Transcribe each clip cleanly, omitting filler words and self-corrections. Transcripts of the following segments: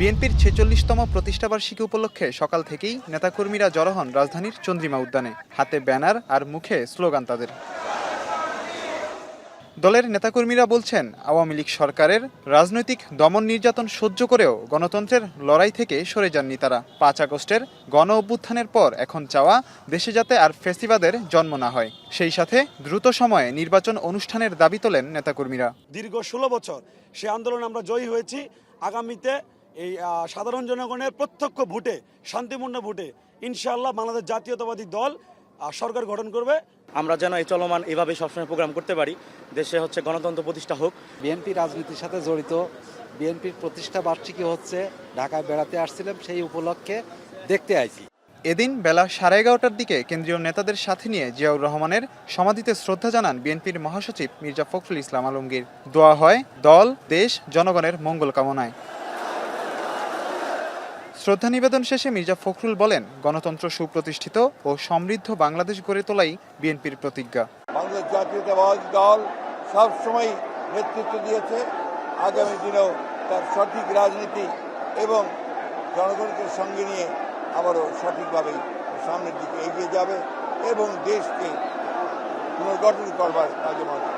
বিএনপির ৪৬তম প্রতিষ্ঠাবার্ষিকী উপলক্ষে সকাল থেকেই নেতাকর্মীরা জড়ো হন রাজধানীর চন্দ্রিমা উদ্যানে। হাতে ব্যানার আর মুখে স্লোগান তাদের। দলের নেতাকর্মীরা বলছেন, আওয়ামী লীগ সরকারের রাজনৈতিক দমন নির্যাতন সহ্য করেও গণতন্ত্রের লড়াই থেকে সরে যাননি তারা। ৫ আগস্টের গণ অভ্যুত্থানের পর এখন চাওয়া দেশে যাতে আর ফ্যাসিবাদের জন্ম না হয়, সেই সাথে দ্রুত সময়ে নির্বাচন অনুষ্ঠানের দাবি তোলেন নেতাকর্মীরা। দীর্ঘ ১৬ বছর সে আন্দোলন আমরা জয়ী হয়েছি। আগামীতে এই সাধারণ জনগণের প্রত্যক্ষ ভোটে, শান্তিপূর্ণ ভোটে ইনশাআল্লাহ বাংলাদেশ জাতীয়তাবাদী দল সরকার গঠন করবে। আমরা যেন এই চলমান এভাবে সবসময় প্রোগ্রাম করতে পারি, দেশে গণতন্ত্র প্রতিষ্ঠা হোক। বিএনপি রাজনীতির সাথে জড়িত, বিএনপির প্রতিষ্ঠা বার্ষিকী হচ্ছে, ঢাকায় বেড়াতে আসছিলাম, সেই উপলক্ষে দেখতে আইছি। এদিন বেলা 11:30টার দিকে কেন্দ্রীয় নেতাদের সাথে নিয়ে জিয়াউর রহমানের সমাধিতে শ্রদ্ধা জানান বিএনপির মহাসচিব মির্জা ফখরুল ইসলাম আলমগীর। দোয়া হয় দল, দেশ, জনগণের মঙ্গল কামনায়। শ্রদ্ধা নিবেদন শেষে মির্জা ফখরুল বলেন, গণতন্ত্র সুপ্রতিষ্ঠিত ও সমৃদ্ধ বাংলাদেশ গড়ে তোলাই বিএনপির প্রতিজ্ঞা। বাংলাদেশ জাতীয়তাবাদী দল সবসময় নেতৃত্ব দিয়েছে, আগামী দিনেও তার সঠিক রাজনীতি এবং জনগণকে সঙ্গে নিয়ে আবারও সঠিকভাবে সামনের দিকে এগিয়ে যাবে এবং দেশকে পুনর্গঠন করবার কাজে মাঝে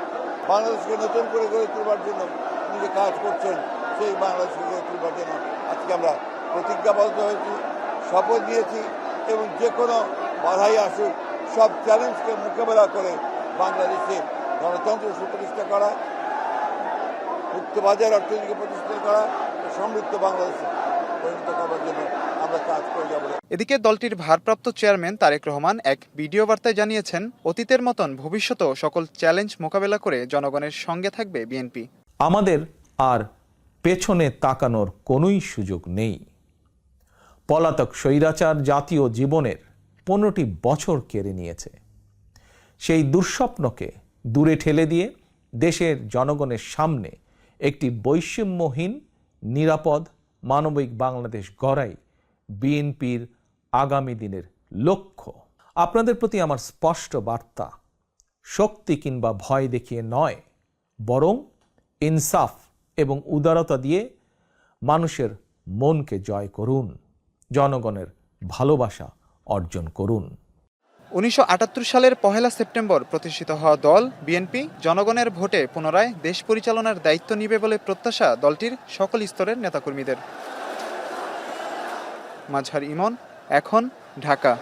বাংলাদেশকে নতুন করে গড়ে তোলবার জন্য তিনি যে কাজ করছেন, সেই বাংলাদেশকে গড়ে তোলবার জন্য আজকে আমরা প্রতিজ্ঞাবদ্ধ হয়েছি, শপথ নিয়েছি এবং যে কোনো বাধাই আসুক সব চ্যালেঞ্জকে মোকাবেলা করে বাংলাদেশে গণতন্ত্র সুপ্রতিষ্ঠা করা, মুক্ত বাজার অর্থনীতিকে প্রতিষ্ঠা করা, সমৃদ্ধ বাংলাদেশে পরিণত করবার জন্য আমরা কাজ করে যাব। এদিকে দলটির ভারপ্রাপ্ত চেয়ারম্যান তারেক রহমান এক ভিডিও বার্তায় জানিয়েছেন, অতীতের মতন ভবিষ্যতেও সকল চ্যালেঞ্জ মোকাবেলা করে জনগণের সঙ্গে থাকবে বিএনপি। আমাদের আর পেছনে তাকানোর কোনোই সুযোগ নেই। পলাতক স্বৈরাচার জাতীয় জীবনের 15টি বছর কেড়ে নিয়েছে। সেই দুঃস্বপ্নকে দূরে ঠেলে দিয়ে দেশের জনগণের সামনে একটি বৈষম্যহীন, নিরাপদ, মানবিক বাংলাদেশ গড়াই বিএনপির আগামী দিনের লক্ষ্য। আপনাদের প্রতি আমার স্পষ্ট বার্তা, শক্তি কিংবা ভয় দেখিয়ে নয়, বরং ইনসাফ এবং উদারতা দিয়ে মানুষের মনকে জয় করুন, জনগণের ভালোবাসা অর্জন করুন। 1978 সালের 1 সেপ্টেম্বর প্রতিষ্ঠিত হওয়া দল বিএনপি জনগণের ভোটে পুনরায় দেশ পরিচালনার দায়িত্ব নিবে বলে প্রত্যাশা দলটির সকল স্তরের নেতাকর্মীদের। মাজহার ইমন, এখন, ঢাকা।